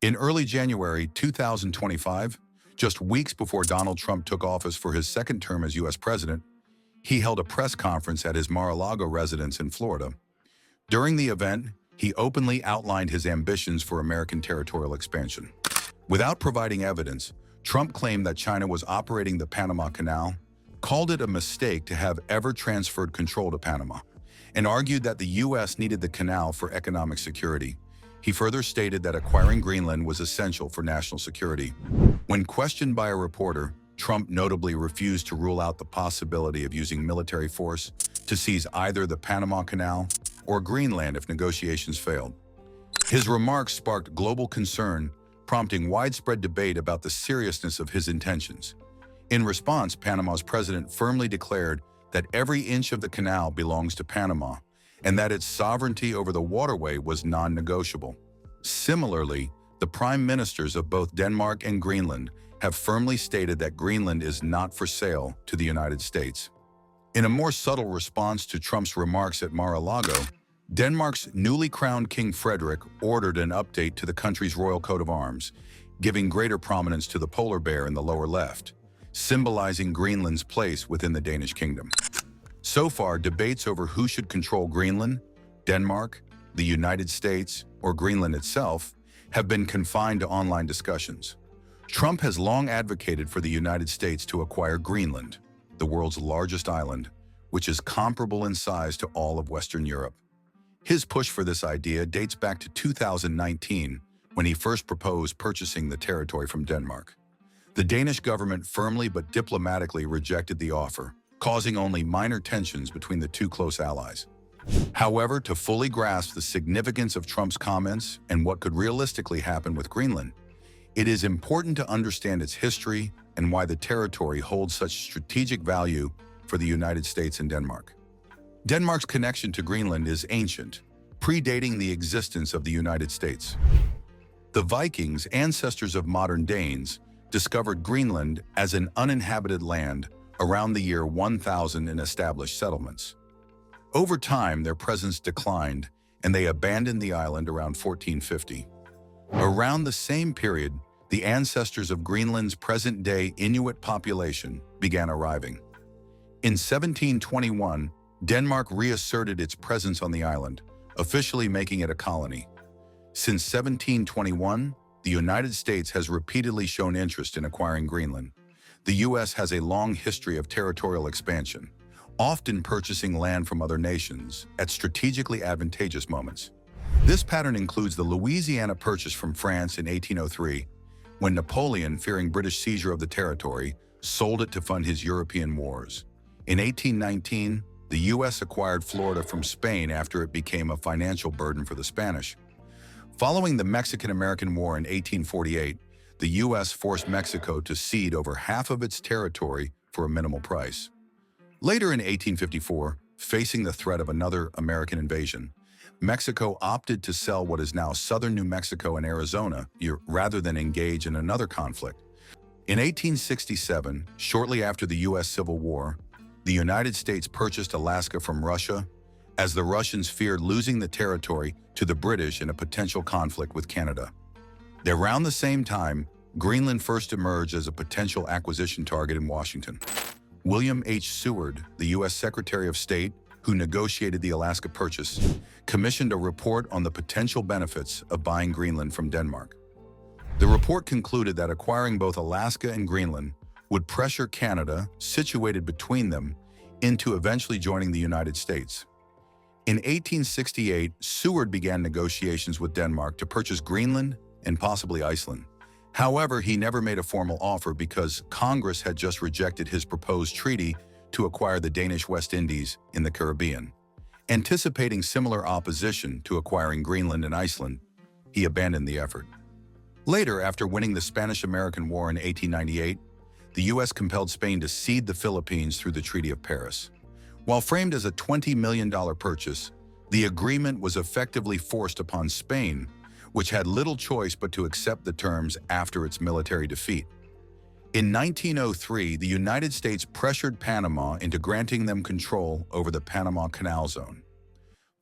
In early January 2025, just weeks before Donald Trump took office for his second term as U.S. president, he held a press conference at his Mar-a-Lago residence in Florida. During the event, he openly outlined his ambitions for American territorial expansion. Without providing evidence, Trump claimed that China was operating the Panama Canal, called it a mistake to have ever transferred control to Panama, and argued that the U.S. needed the canal for economic security. He further stated that acquiring Greenland was essential for national security. When questioned by a reporter, Trump notably refused to rule out the possibility of using military force to seize either the Panama Canal or Greenland if negotiations failed. His remarks sparked global concern, prompting widespread debate about the seriousness of his intentions. In response, Panama's president firmly declared that every inch of the canal belongs to Panama and that its sovereignty over the waterway was non-negotiable. Similarly, the prime ministers of both Denmark and Greenland have firmly stated that Greenland is not for sale to the United States. In a more subtle response to Trump's remarks at Mar-a-Lago, Denmark's newly crowned King Frederik ordered an update to the country's royal coat of arms, giving greater prominence to the polar bear in the lower left, symbolizing Greenland's place within the Danish kingdom. So far, debates over who should control Greenland, Denmark, the United States, or Greenland itself have been confined to online discussions. Trump has long advocated for the United States to acquire Greenland, the world's largest island, which is comparable in size to all of Western Europe. His push for this idea dates back to 2019, when he first proposed purchasing the territory from Denmark. The Danish government firmly but diplomatically rejected the offer, causing only minor tensions between the two close allies. However, to fully grasp the significance of Trump's comments and what could realistically happen with Greenland, it is important to understand its history and why the territory holds such strategic value for the United States and Denmark. Denmark's connection to Greenland is ancient, predating the existence of the United States. The Vikings, ancestors of modern Danes, discovered Greenland as an uninhabited land around the year 1000 and established settlements. Over time, their presence declined, and they abandoned the island around 1450. Around the same period, the ancestors of Greenland's present-day Inuit population began arriving. In 1721, Denmark reasserted its presence on the island, officially making it a colony. Since 1721, the United States has repeatedly shown interest in acquiring Greenland. The U.S. has a long history of territorial expansion, often purchasing land from other nations at strategically advantageous moments. This pattern includes the Louisiana Purchase from France in 1803, when Napoleon, fearing British seizure of the territory, sold it to fund his European wars. In 1819, the U.S. acquired Florida from Spain after it became a financial burden for the Spanish. Following the Mexican-American War in 1848, the U.S. forced Mexico to cede over half of its territory for a minimal price. Later in 1854, facing the threat of another American invasion, Mexico opted to sell what is now southern New Mexico and Arizona rather than engage in another conflict. In 1867, shortly after the U.S. Civil War, the United States purchased Alaska from Russia, as the Russians feared losing the territory to the British in a potential conflict with Canada. Around the same time, Greenland first emerged as a potential acquisition target in Washington. William H. Seward, the U.S. Secretary of State, who negotiated the Alaska Purchase, commissioned a report on the potential benefits of buying Greenland from Denmark. The report concluded that acquiring both Alaska and Greenland would pressure Canada, situated between them, into eventually joining the United States. In 1868, Seward began negotiations with Denmark to purchase Greenland and possibly Iceland. However, he never made a formal offer because Congress had just rejected his proposed treaty to acquire the Danish West Indies in the Caribbean. Anticipating similar opposition to acquiring Greenland and Iceland, he abandoned the effort. Later, after winning the Spanish-American War in 1898, the U.S. compelled Spain to cede the Philippines through the Treaty of Paris. While framed as a $20 million purchase, the agreement was effectively forced upon Spain, which had little choice but to accept the terms after its military defeat. In 1903, the United States pressured Panama into granting them control over the Panama Canal Zone.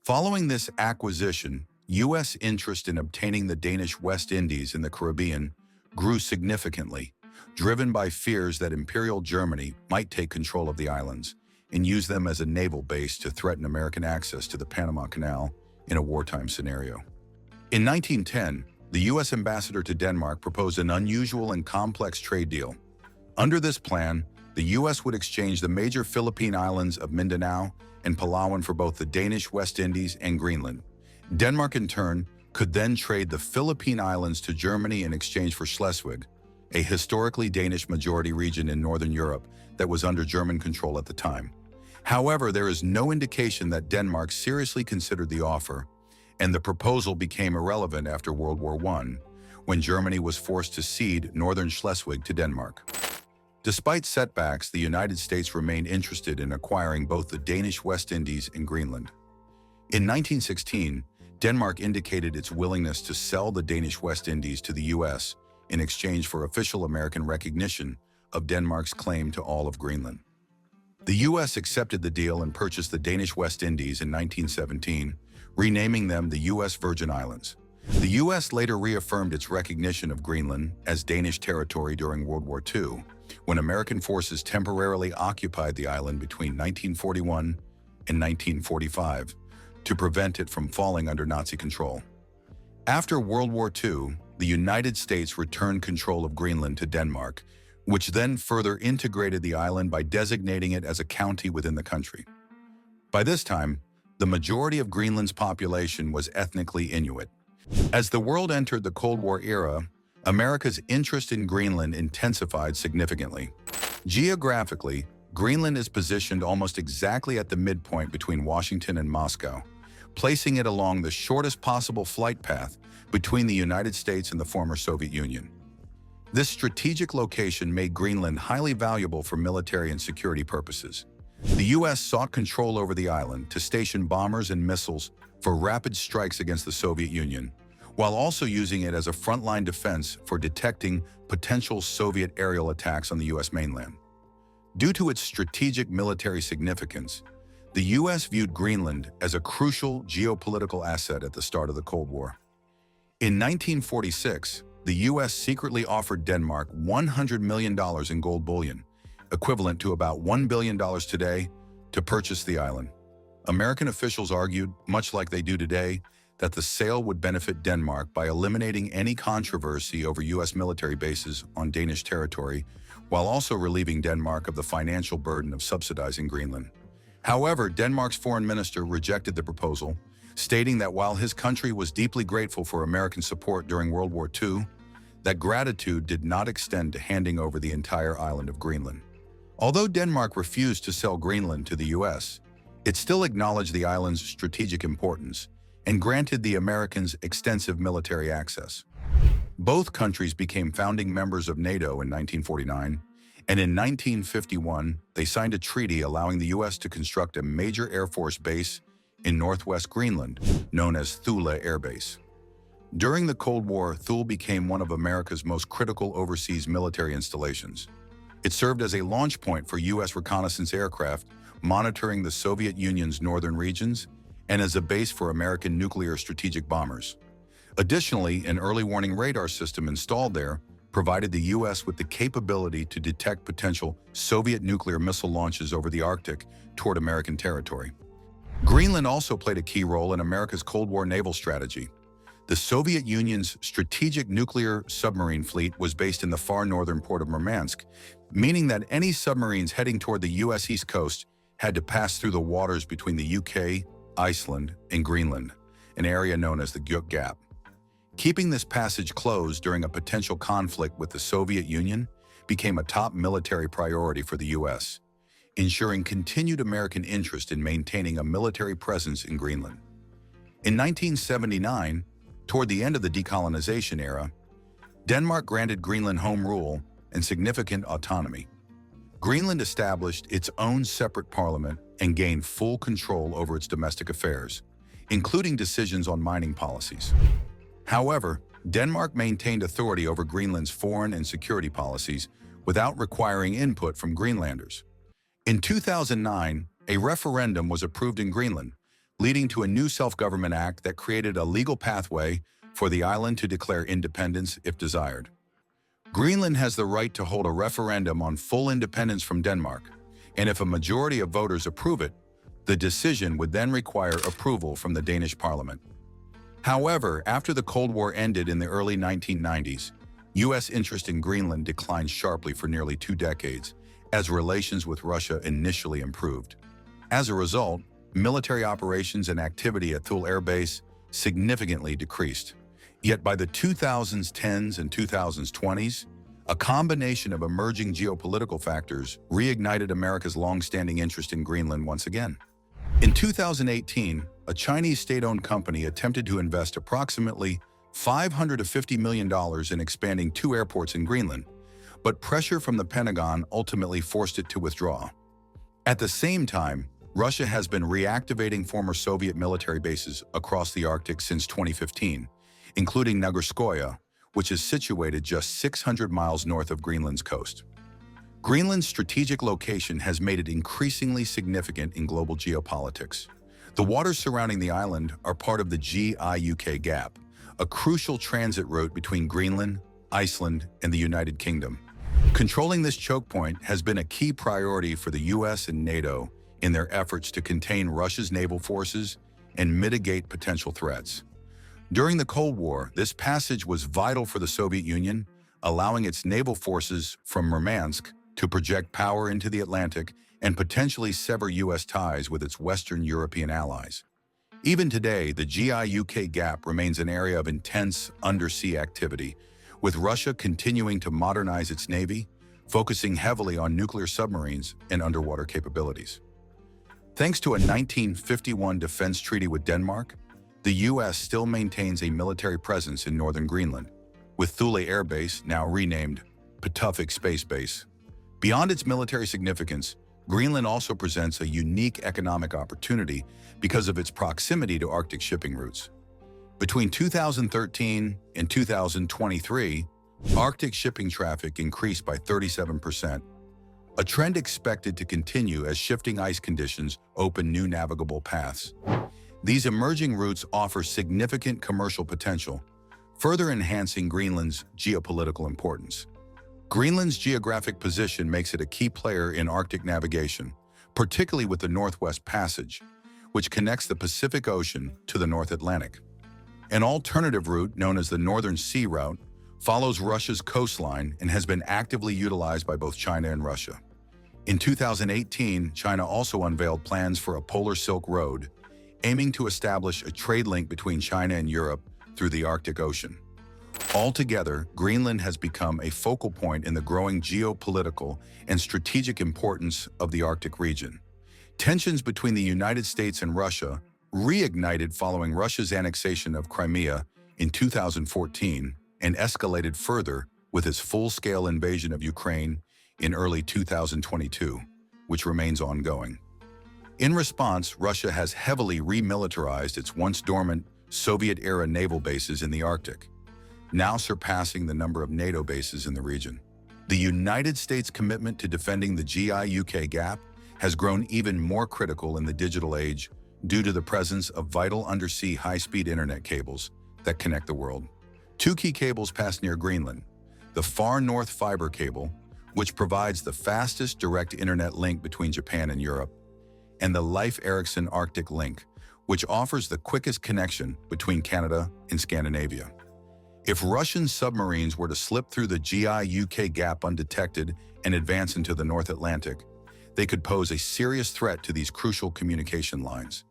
Following this acquisition, U.S. interest in obtaining the Danish West Indies in the Caribbean grew significantly, driven by fears that Imperial Germany might take control of the islands and use them as a naval base to threaten American access to the Panama Canal in a wartime scenario. In 1910, the U.S. ambassador to Denmark proposed an unusual and complex trade deal. Under this plan, the U.S. would exchange the major Philippine islands of Mindanao and Palawan for both the Danish West Indies and Greenland. Denmark, in turn, could then trade the Philippine Islands to Germany in exchange for Schleswig, a historically Danish majority region in northern Europe that was under German control at the time. However, there is no indication that Denmark seriously considered the offer, and the proposal became irrelevant after World War I, when Germany was forced to cede northern Schleswig to Denmark. Despite setbacks, the United States remained interested in acquiring both the Danish West Indies and Greenland. In 1916, Denmark indicated its willingness to sell the Danish West Indies to the U.S. in exchange for official American recognition of Denmark's claim to all of Greenland. The U.S. accepted the deal and purchased the Danish West Indies in 1917, renaming them the U.S. Virgin Islands. The U.S. later reaffirmed its recognition of Greenland as Danish territory during World War II, when American forces temporarily occupied the island between 1941 and 1945 to prevent it from falling under Nazi control. After World War II, the United States returned control of Greenland to Denmark, which then further integrated the island by designating it as a county within the country. By this time, the majority of Greenland's population was ethnically Inuit. As the world entered the Cold War era, America's interest in Greenland intensified significantly. Geographically, Greenland is positioned almost exactly at the midpoint between Washington and Moscow, placing it along the shortest possible flight path between the United States and the former Soviet Union. This strategic location made Greenland highly valuable for military and security purposes. The U.S. sought control over the island to station bombers and missiles for rapid strikes against the Soviet Union, while also using it as a frontline defense for detecting potential Soviet aerial attacks on the U.S. mainland. Due to its strategic military significance, the U.S. viewed Greenland as a crucial geopolitical asset at the start of the Cold War. In 1946, the U.S. secretly offered Denmark $100 million in gold bullion, equivalent to about $1 billion today, to purchase the island. American officials argued, much like they do today, that the sale would benefit Denmark by eliminating any controversy over U.S. military bases on Danish territory, while also relieving Denmark of the financial burden of subsidizing Greenland. However, Denmark's foreign minister rejected the proposal, stating that while his country was deeply grateful for American support during World War II, that gratitude did not extend to handing over the entire island of Greenland. Although Denmark refused to sell Greenland to the U.S., it still acknowledged the island's strategic importance and granted the Americans extensive military access. Both countries became founding members of NATO in 1949, and in 1951, they signed a treaty allowing the U.S. to construct a major Air Force base in northwest Greenland, known as Thule Air Base. During the Cold War, Thule became one of America's most critical overseas military installations. It served as a launch point for U.S. reconnaissance aircraft, monitoring the Soviet Union's northern regions, and as a base for American nuclear strategic bombers. Additionally, an early warning radar system installed there provided the U.S. with the capability to detect potential Soviet nuclear missile launches over the Arctic toward American territory. Greenland also played a key role in America's Cold War naval strategy. The Soviet Union's strategic nuclear submarine fleet was based in the far northern port of Murmansk, meaning that any submarines heading toward the U.S. East Coast had to pass through the waters between the UK, Iceland, and Greenland, an area known as the Guyot Gap. Keeping this passage closed during a potential conflict with the Soviet Union became a top military priority for the U.S., ensuring continued American interest in maintaining a military presence in Greenland. In 1979, toward the end of the decolonization era, Denmark granted Greenland home rule and significant autonomy. Greenland established its own separate parliament and gained full control over its domestic affairs, including decisions on mining policies. However, Denmark maintained authority over Greenland's foreign and security policies without requiring input from Greenlanders. In 2009, a referendum was approved in Greenland, leading to a new self-government act that created a legal pathway for the island to declare independence if desired. Greenland has the right to hold a referendum on full independence from Denmark, and if a majority of voters approve it, the decision would then require approval from the Danish parliament. However, after the Cold War ended in the early 1990s, U.S. interest in Greenland declined sharply for nearly 2 decades as relations with Russia initially improved. As a result, military operations and activity at Thule Air Base significantly decreased. Yet by the 2010s and 2020s, a combination of emerging geopolitical factors reignited America's long-standing interest in Greenland once again. In 2018, a Chinese state-owned company attempted to invest approximately $550 million in expanding 2 airports in Greenland, but pressure from the Pentagon ultimately forced it to withdraw. At the same time, Russia has been reactivating former Soviet military bases across the Arctic since 2015, including Nagorskoye, which is situated just 600 miles north of Greenland's coast. Greenland's strategic location has made it increasingly significant in global geopolitics. The waters surrounding the island are part of the GI-UK Gap, a crucial transit route between Greenland, Iceland, and the United Kingdom. Controlling this choke point has been a key priority for the US and NATO in their efforts to contain Russia's naval forces and mitigate potential threats. During the Cold War, this passage was vital for the Soviet Union, allowing its naval forces from Murmansk to project power into the Atlantic and potentially sever U.S. ties with its Western European allies. Even today, the GI-UK Gap remains an area of intense undersea activity, with Russia continuing to modernize its navy, focusing heavily on nuclear submarines and underwater capabilities. Thanks to a 1951 defense treaty with Denmark, the U.S. still maintains a military presence in northern Greenland, with Thule Air Base now renamed Pituffik Space Base. Beyond its military significance, Greenland also presents a unique economic opportunity because of its proximity to Arctic shipping routes. Between 2013 and 2023, Arctic shipping traffic increased by 37%, a trend expected to continue as shifting ice conditions open new navigable paths. These emerging routes offer significant commercial potential, further enhancing Greenland's geopolitical importance. Greenland's geographic position makes it a key player in Arctic navigation, particularly with the Northwest Passage, which connects the Pacific Ocean to the North Atlantic. An alternative route, known as the Northern Sea Route, follows Russia's coastline and has been actively utilized by both China and Russia. In 2018, China also unveiled plans for a Polar Silk Road, aiming to establish a trade link between China and Europe through the Arctic Ocean. Altogether, Greenland has become a focal point in the growing geopolitical and strategic importance of the Arctic region. Tensions between the United States and Russia reignited following Russia's annexation of Crimea in 2014 and escalated further with its full-scale invasion of Ukraine in early 2022, which remains ongoing. In response, Russia has heavily remilitarized its once dormant Soviet-era naval bases in the Arctic, now surpassing the number of NATO bases in the region. The United States' commitment to defending the GI-UK Gap has grown even more critical in the digital age due to the presence of vital undersea high-speed internet cables that connect the world. 2 key cables pass near Greenland: the Far North Fiber Cable, which provides the fastest direct internet link between Japan and Europe, and the Leif Erikson Arctic Link, which offers the quickest connection between Canada and Scandinavia. If Russian submarines were to slip through the GI-UK Gap undetected and advance into the North Atlantic, they could pose a serious threat to these crucial communication lines.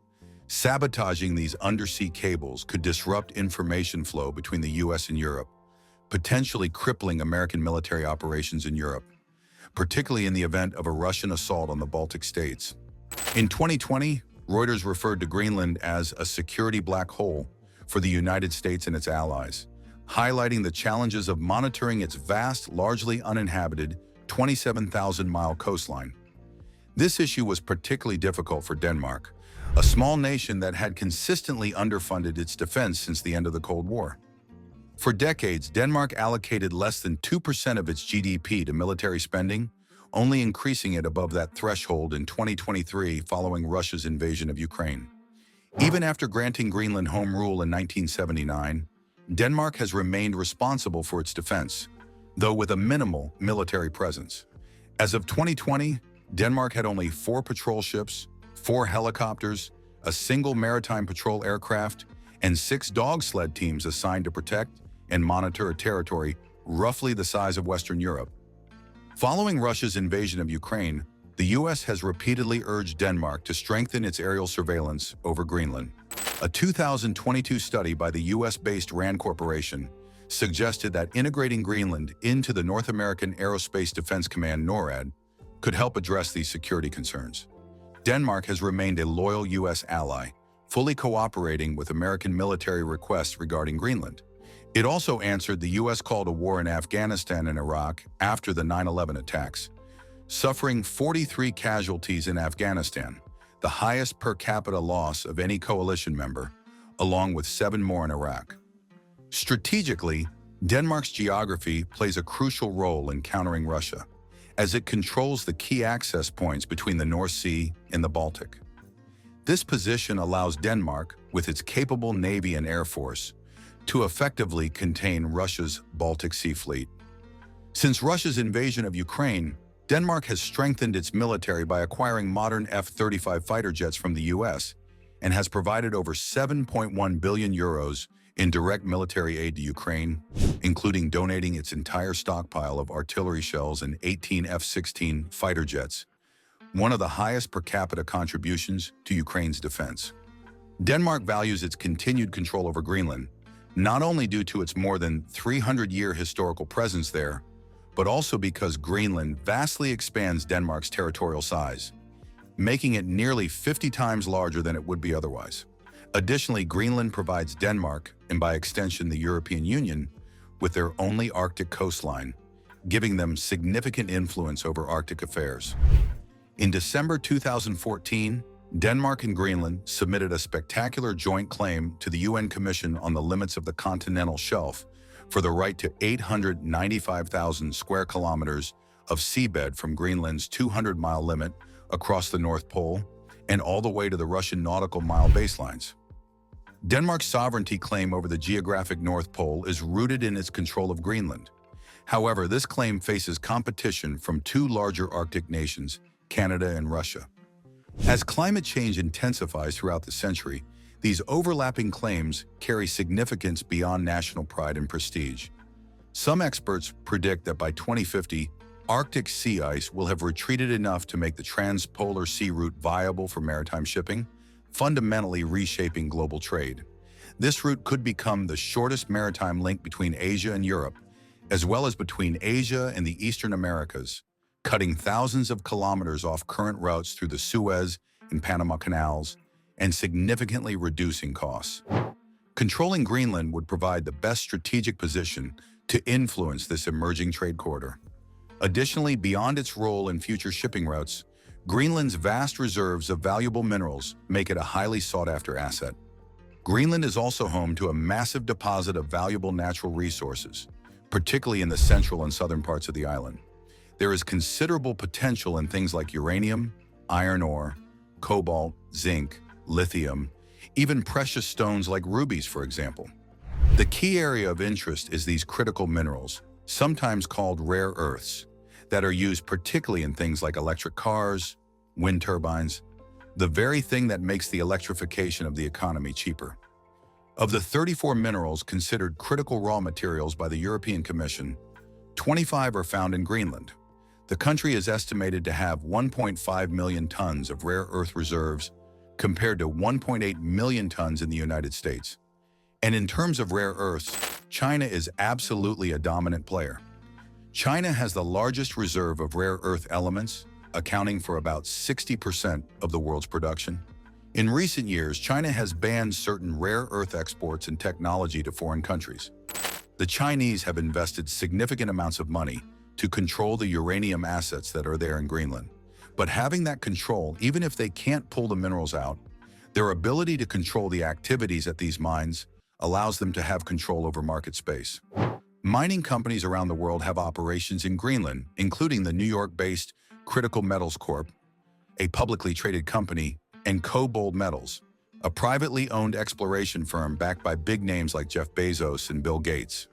Sabotaging these undersea cables could disrupt information flow between the US and Europe, potentially crippling American military operations in Europe, particularly in the event of a Russian assault on the Baltic states. In 2020, Reuters referred to Greenland as a security black hole for the United States and its allies, highlighting the challenges of monitoring its vast, largely uninhabited 27,000-mile coastline. This issue was particularly difficult for Denmark, a small nation that had consistently underfunded its defense since the end of the Cold War. For decades, Denmark allocated less than 2% of its GDP to military spending, only increasing it above that threshold in 2023 following Russia's invasion of Ukraine. Even after granting Greenland home rule in 1979, Denmark has remained responsible for its defense, though with a minimal military presence. As of 2020, Denmark had only 4 patrol ships, 4 helicopters, a single maritime patrol aircraft, and 6 dog sled teams assigned to protect and monitor a territory roughly the size of Western Europe. Following Russia's invasion of Ukraine, the U.S. has repeatedly urged Denmark to strengthen its aerial surveillance over Greenland. A 2022 study by the U.S.-based RAND Corporation suggested that integrating Greenland into the North American Aerospace Defense Command NORAD could help address these security concerns. Denmark has remained a loyal U.S. ally, fully cooperating with American military requests regarding Greenland. It also answered the U.S. call to war in Afghanistan and Iraq after the 9/11 attacks, suffering 43 casualties in Afghanistan, the highest per capita loss of any coalition member, along with 7 more in Iraq. Strategically, Denmark's geography plays a crucial role in countering Russia, as it controls the key access points between the North Sea and the Baltic. This position allows Denmark, with its capable Navy and Air Force, to effectively contain Russia's Baltic Sea Fleet. Since Russia's invasion of Ukraine, Denmark has strengthened its military by acquiring modern F-35 fighter jets from the U.S. and has provided over 7.1 billion euros in direct military aid to Ukraine, including donating its entire stockpile of artillery shells and 18 F-16 fighter jets, one of the highest per capita contributions to Ukraine's defense. Denmark values its continued control over Greenland, not only due to its more than 300-year historical presence there, but also because Greenland vastly expands Denmark's territorial size, making it nearly 50 times larger than it would be otherwise. Additionally, Greenland provides Denmark, and by extension the European Union, with their only Arctic coastline, giving them significant influence over Arctic affairs. In December 2014, Denmark and Greenland submitted a spectacular joint claim to the UN Commission on the Limits of the Continental Shelf for the right to 895,000 square kilometers of seabed from Greenland's 200-mile limit across the North Pole and all the way to the Russian nautical mile baselines. Denmark's sovereignty claim over the geographic North Pole is rooted in its control of Greenland. However, this claim faces competition from 2 larger Arctic nations, Canada and Russia. As climate change intensifies throughout the century, these overlapping claims carry significance beyond national pride and prestige. Some experts predict that by 2050, Arctic sea ice will have retreated enough to make the transpolar sea route viable for maritime shipping, fundamentally reshaping global trade. This route could become the shortest maritime link between Asia and Europe, as well as between Asia and the Eastern Americas, cutting thousands of kilometers off current routes through the Suez and Panama Canals, and significantly reducing costs. Controlling Greenland would provide the best strategic position to influence this emerging trade corridor. Additionally, beyond its role in future shipping routes, Greenland's vast reserves of valuable minerals make it a highly sought-after asset. Greenland is also home to a massive deposit of valuable natural resources, particularly in the central and southern parts of the island. There is considerable potential in things like uranium, iron ore, cobalt, zinc, lithium, even precious stones like rubies, for example. The key area of interest is these critical minerals, sometimes called rare earths, that are used particularly in things like electric cars, wind turbines, the very thing that makes the electrification of the economy cheaper. Of the 34 minerals considered critical raw materials by the European Commission, 25 are found in Greenland. The country is estimated to have 1.5 million tons of rare earth reserves compared to 1.8 million tons in the United States. And in terms of rare earths, China is absolutely a dominant player. China has the largest reserve of rare earth elements, accounting for about 60% of the world's production. In recent years, China has banned certain rare earth exports and technology to foreign countries. The Chinese have invested significant amounts of money to control the uranium assets that are there in Greenland. But having that control, even if they can't pull the minerals out, their ability to control the activities at these mines allows them to have control over market space. Mining companies around the world have operations in Greenland, including the New York-based Critical Metals Corp., a publicly traded company, and Cobalt Metals, a privately owned exploration firm backed by big names like Jeff Bezos and Bill Gates.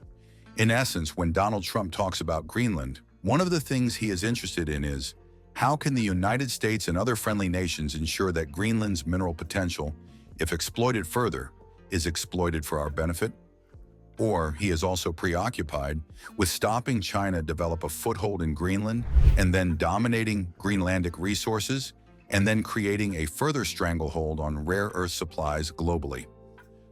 In essence, when Donald Trump talks about Greenland, one of the things he is interested in is, how can the United States and other friendly nations ensure that Greenland's mineral potential, if exploited further, is exploited for our benefit? Or he is also preoccupied with stopping China develop a foothold in Greenland and then dominating Greenlandic resources and then creating a further stranglehold on rare earth supplies globally.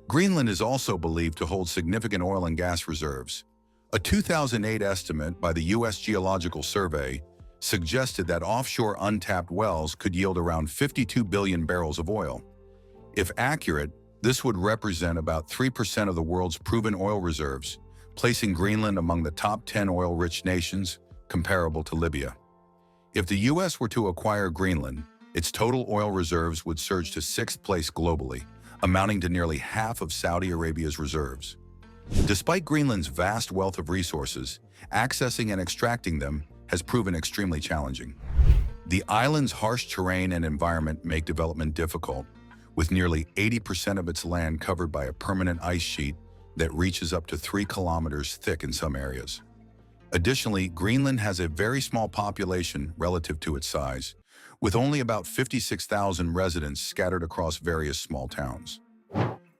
Greenland is also believed to hold significant oil and gas reserves. A 2008 estimate by the U.S. Geological Survey suggested that offshore untapped wells could yield around 52 billion barrels of oil. If accurate, this would represent about 3% of the world's proven oil reserves, placing Greenland among the top 10 oil-rich nations, comparable to Libya. If the U.S. were to acquire Greenland, its total oil reserves would surge to 6th place globally, amounting to nearly half of Saudi Arabia's reserves. Despite Greenland's vast wealth of resources, accessing and extracting them has proven extremely challenging. The island's harsh terrain and environment make development difficult, with nearly 80% of its land covered by a permanent ice sheet that reaches up to 3 kilometers thick in some areas. Additionally, Greenland has a very small population relative to its size, with only about 56,000 residents scattered across various small towns.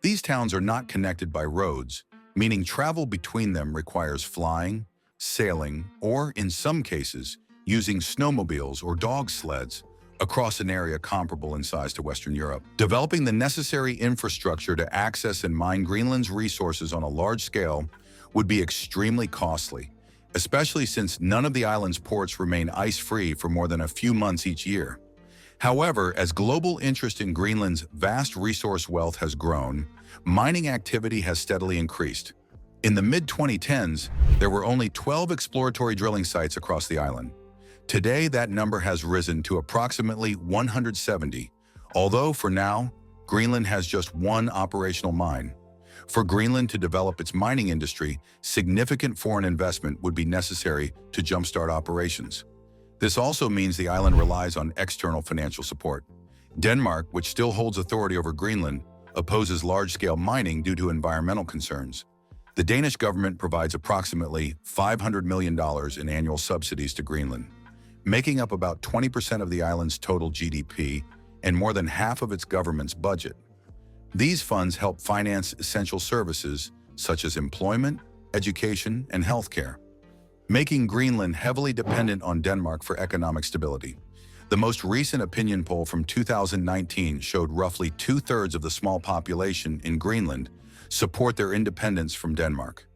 These towns are not connected by roads, meaning travel between them requires flying, sailing, or, in some cases, using snowmobiles or dog sleds across an area comparable in size to Western Europe. Developing the necessary infrastructure to access and mine Greenland's resources on a large scale would be extremely costly, especially since none of the island's ports remain ice-free for more than a few months each year. However, as global interest in Greenland's vast resource wealth has grown, mining activity has steadily increased. In the mid-2010s, there were only 12 exploratory drilling sites across the island. Today, that number has risen to approximately 170, although for now, Greenland has just one operational mine. For Greenland to develop its mining industry, significant foreign investment would be necessary to jumpstart operations. This also means the island relies on external financial support. Denmark, which still holds authority over Greenland, opposes large-scale mining due to environmental concerns. The Danish government provides approximately $500 million in annual subsidies to Greenland, making up about 20% of the island's total GDP and more than half of its government's budget. These funds help finance essential services such as employment, education, and healthcare, making Greenland heavily dependent on Denmark for economic stability. The most recent opinion poll from 2019 showed roughly 2/3 of the small population in Greenland support their independence from Denmark.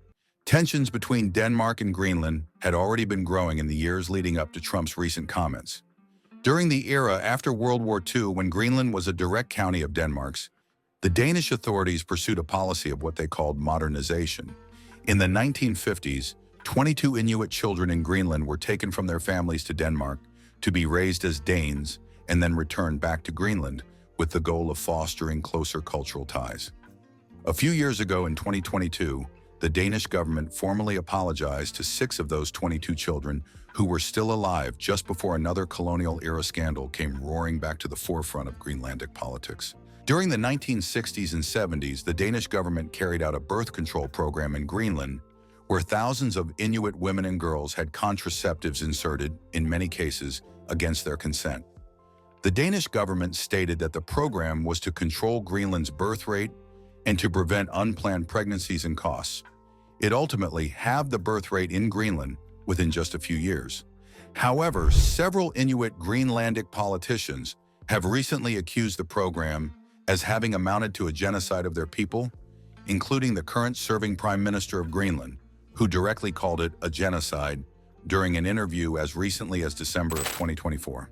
Tensions between Denmark and Greenland had already been growing in the years leading up to Trump's recent comments. During the era after World War II, when Greenland was a direct county of Denmark's, the Danish authorities pursued a policy of what they called modernization. In the 1950s, 22 Inuit children in Greenland were taken from their families to Denmark to be raised as Danes and then returned back to Greenland with the goal of fostering closer cultural ties. A few years ago in 2022, the Danish government formally apologized to 6 of those 22 children who were still alive just before another colonial-era scandal came roaring back to the forefront of Greenlandic politics. During the 1960s and 70s, the Danish government carried out a birth control program in Greenland where thousands of Inuit women and girls had contraceptives inserted, in many cases, against their consent. The Danish government stated that the program was to control Greenland's birth rate and to prevent unplanned pregnancies and costs. It ultimately halved the birth rate in Greenland within just a few years. However, several Inuit Greenlandic politicians have recently accused the program as having amounted to a genocide of their people, including the current serving Prime Minister of Greenland, who directly called it a genocide during an interview as recently as December of 2024.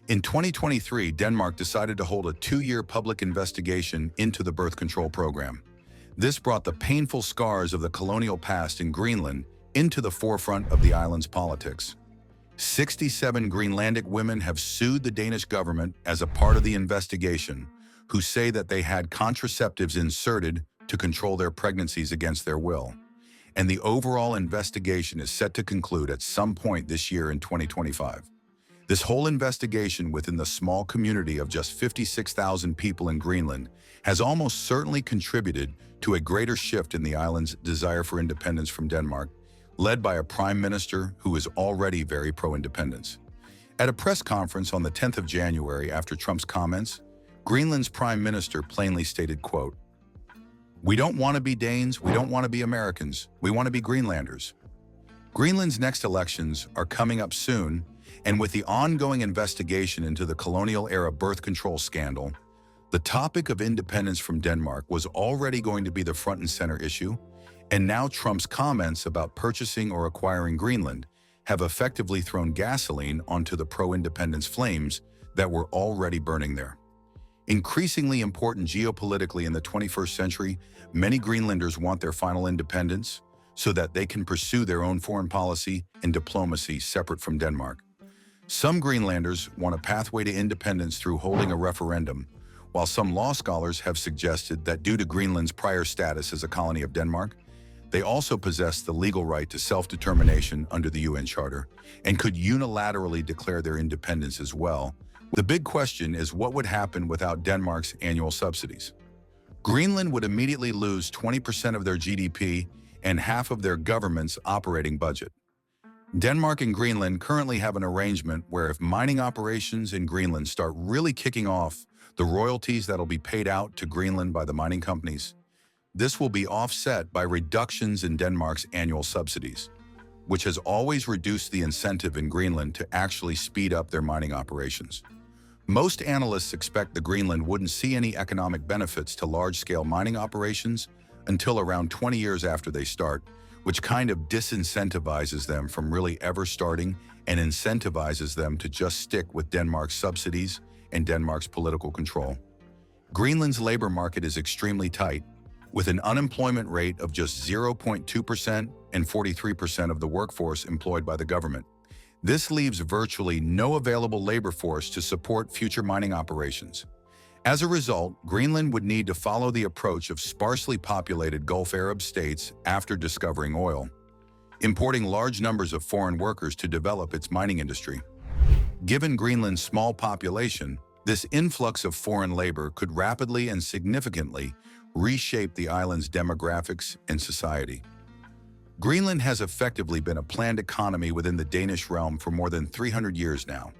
In 2023, Denmark decided to hold a 2-year public investigation into the birth control program. This brought the painful scars of the colonial past in Greenland into the forefront of the island's politics. 67 Greenlandic women have sued the Danish government as a part of the investigation, who say that they had contraceptives inserted to control their pregnancies against their will. And the overall investigation is set to conclude at some point this year in 2025. This whole investigation within the small community of just 56,000 people in Greenland has almost certainly contributed to a greater shift in the island's desire for independence from Denmark, led by a prime minister who is already very pro-independence. At a press conference on the 10th of January after Trump's comments, Greenland's prime minister plainly stated, quote, "We don't want to be Danes, we don't want to be Americans, we want to be Greenlanders." Greenland's next elections are coming up soon, and with the ongoing investigation into the colonial-era birth control scandal, the topic of independence from Denmark was already going to be the front and center issue, and now Trump's comments about purchasing or acquiring Greenland have effectively thrown gasoline onto the pro-independence flames that were already burning there. Increasingly important geopolitically in the 21st century, many Greenlanders want their final independence so that they can pursue their own foreign policy and diplomacy separate from Denmark. Some Greenlanders want a pathway to independence through holding a referendum, while some law scholars have suggested that due to Greenland's prior status as a colony of Denmark, they also possess the legal right to self-determination under the UN Charter and could unilaterally declare their independence as well. The big question is what would happen without Denmark's annual subsidies. Greenland would immediately lose 20% of their GDP and half of their government's operating budget. Denmark and Greenland currently have an arrangement where if mining operations in Greenland start really kicking off, the royalties that'll be paid out to Greenland by the mining companies, this will be offset by reductions in Denmark's annual subsidies, which has always reduced the incentive in Greenland to actually speed up their mining operations. Most analysts expect the Greenland wouldn't see any economic benefits to large-scale mining operations until around 20 years after they start, which kind of disincentivizes them from really ever starting and incentivizes them to just stick with Denmark's subsidies and Denmark's political control. Greenland's labor market is extremely tight, with an unemployment rate of just 0.2% and 43% of the workforce employed by the government. This leaves virtually no available labor force to support future mining operations. As a result, Greenland would need to follow the approach of sparsely populated Gulf Arab states after discovering oil, importing large numbers of foreign workers to develop its mining industry. Given Greenland's small population, this influx of foreign labor could rapidly and significantly reshape the island's demographics and society. Greenland has effectively been a planned economy within the Danish realm for more than 300 years now.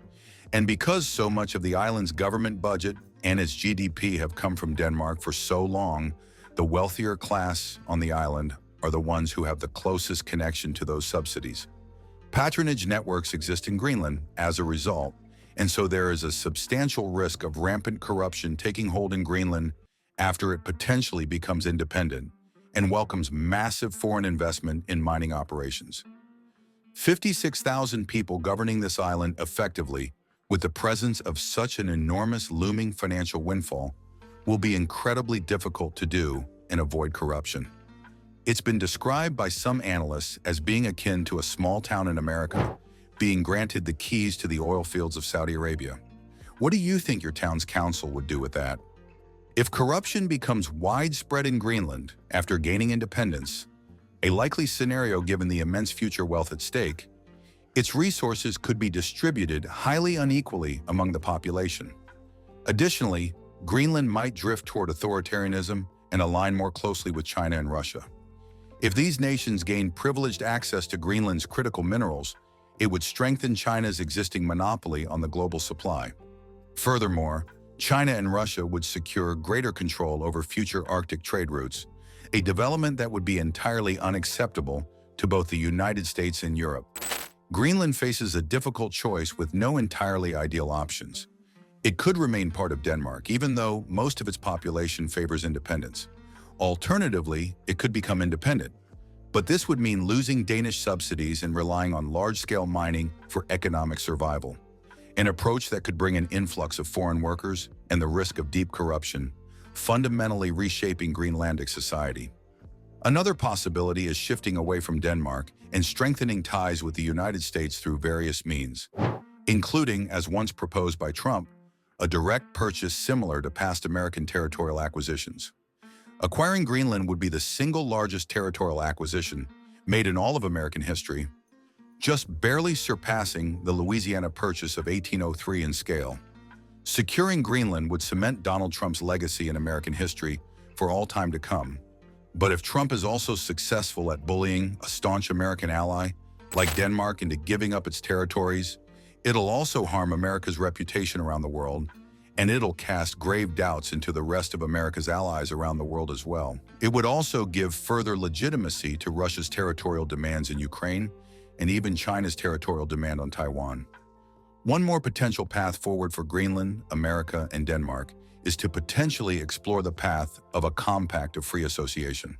And because so much of the island's government budget and its GDP have come from Denmark for so long, the wealthier class on the island are the ones who have the closest connection to those subsidies. Patronage networks exist in Greenland as a result, and so there is a substantial risk of rampant corruption taking hold in Greenland after it potentially becomes independent and welcomes massive foreign investment in mining operations. 56,000 people governing this island effectively, with the presence of such an enormous looming financial windfall, will be incredibly difficult to do and avoid corruption. It's been described by some analysts as being akin to a small town in America being granted the keys to the oil fields of Saudi Arabia. What do you think your town's council would do with that? If corruption becomes widespread in Greenland after gaining independence, a likely scenario given the immense future wealth at stake, its resources could be distributed highly unequally among the population. Additionally, Greenland might drift toward authoritarianism and align more closely with China and Russia. If these nations gain privileged access to Greenland's critical minerals, it would strengthen China's existing monopoly on the global supply. Furthermore, China and Russia would secure greater control over future Arctic trade routes, a development that would be entirely unacceptable to both the United States and Europe. Greenland faces a difficult choice with no entirely ideal options. It could remain part of Denmark, even though most of its population favors independence. Alternatively, it could become independent. But this would mean losing Danish subsidies and relying on large-scale mining for economic survival, an approach that could bring an influx of foreign workers and the risk of deep corruption, fundamentally reshaping Greenlandic society. Another possibility is shifting away from Denmark and strengthening ties with the United States through various means, including, as once proposed by Trump, a direct purchase similar to past American territorial acquisitions. Acquiring Greenland would be the single largest territorial acquisition made in all of American history, just barely surpassing the Louisiana Purchase of 1803 in scale. Securing Greenland would cement Donald Trump's legacy in American history for all time to come. But if Trump is also successful at bullying a staunch American ally, like Denmark, into giving up its territories, it'll also harm America's reputation around the world, and it'll cast grave doubts into the rest of America's allies around the world as well. It would also give further legitimacy to Russia's territorial demands in Ukraine and even China's territorial demand on Taiwan. One more potential path forward for Greenland, America, and Denmark is to potentially explore the path of a compact of free association.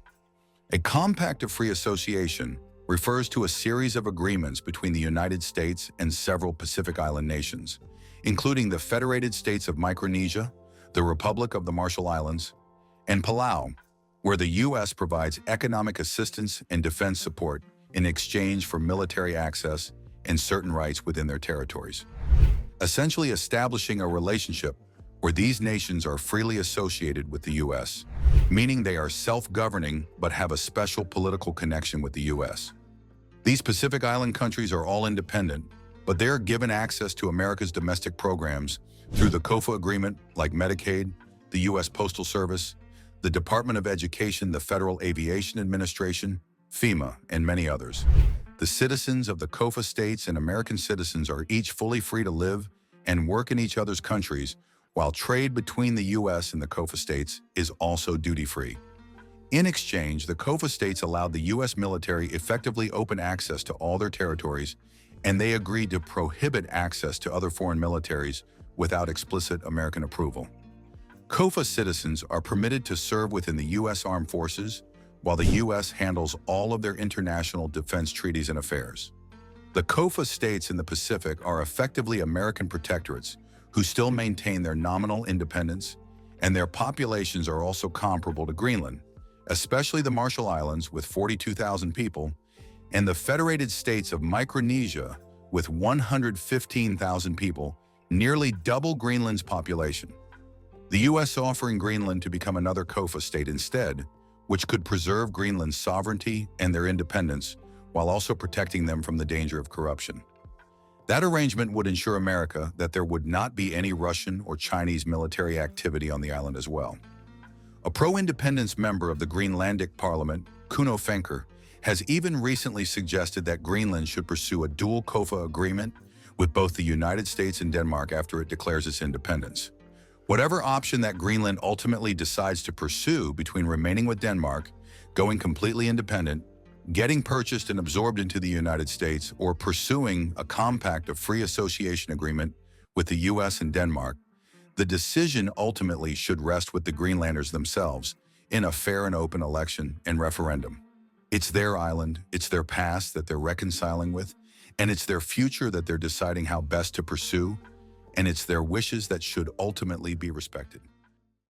A compact of free association refers to a series of agreements between the United States and several Pacific Island nations, including the Federated States of Micronesia, the Republic of the Marshall Islands, and Palau, where the U.S. provides economic assistance and defense support in exchange for military access and certain rights within their territories, essentially establishing a relationship where these nations are freely associated with the U.S., meaning they are self-governing but have a special political connection with the U.S. These Pacific Island countries are all independent, but they are given access to America's domestic programs through the COFA agreement, like Medicaid, the U.S. Postal Service, the Department of Education, the Federal Aviation Administration, FEMA, and many others. The citizens of the COFA states and American citizens are each fully free to live and work in each other's countries, while trade between the U.S. and the COFA states is also duty-free. In exchange, the COFA states allowed the U.S. military effectively open access to all their territories, and they agreed to prohibit access to other foreign militaries without explicit American approval. COFA citizens are permitted to serve within the U.S. Armed Forces, while the U.S. handles all of their international defense treaties and affairs. The COFA states in the Pacific are effectively American protectorates who still maintain their nominal independence, and their populations are also comparable to Greenland, especially the Marshall Islands with 42,000 people, and the Federated States of Micronesia with 115,000 people, nearly double Greenland's population. The U.S. offering Greenland to become another COFA state instead, which could preserve Greenland's sovereignty and their independence while also protecting them from the danger of corruption. That arrangement would ensure America that there would not be any Russian or Chinese military activity on the island as well. A pro-independence member of the Greenlandic Parliament, Kuno Fenker, has even recently suggested that Greenland should pursue a dual COFA agreement with both the United States and Denmark after it declares its independence. Whatever option that Greenland ultimately decides to pursue between remaining with Denmark, going completely independent, getting purchased and absorbed into the United States, or pursuing a compact of free association agreement with the U.S. and Denmark, the decision ultimately should rest with the Greenlanders themselves in a fair and open election and referendum. It's their island, it's their past that they're reconciling with, and it's their future that they're deciding how best to pursue, and it's their wishes that should ultimately be respected.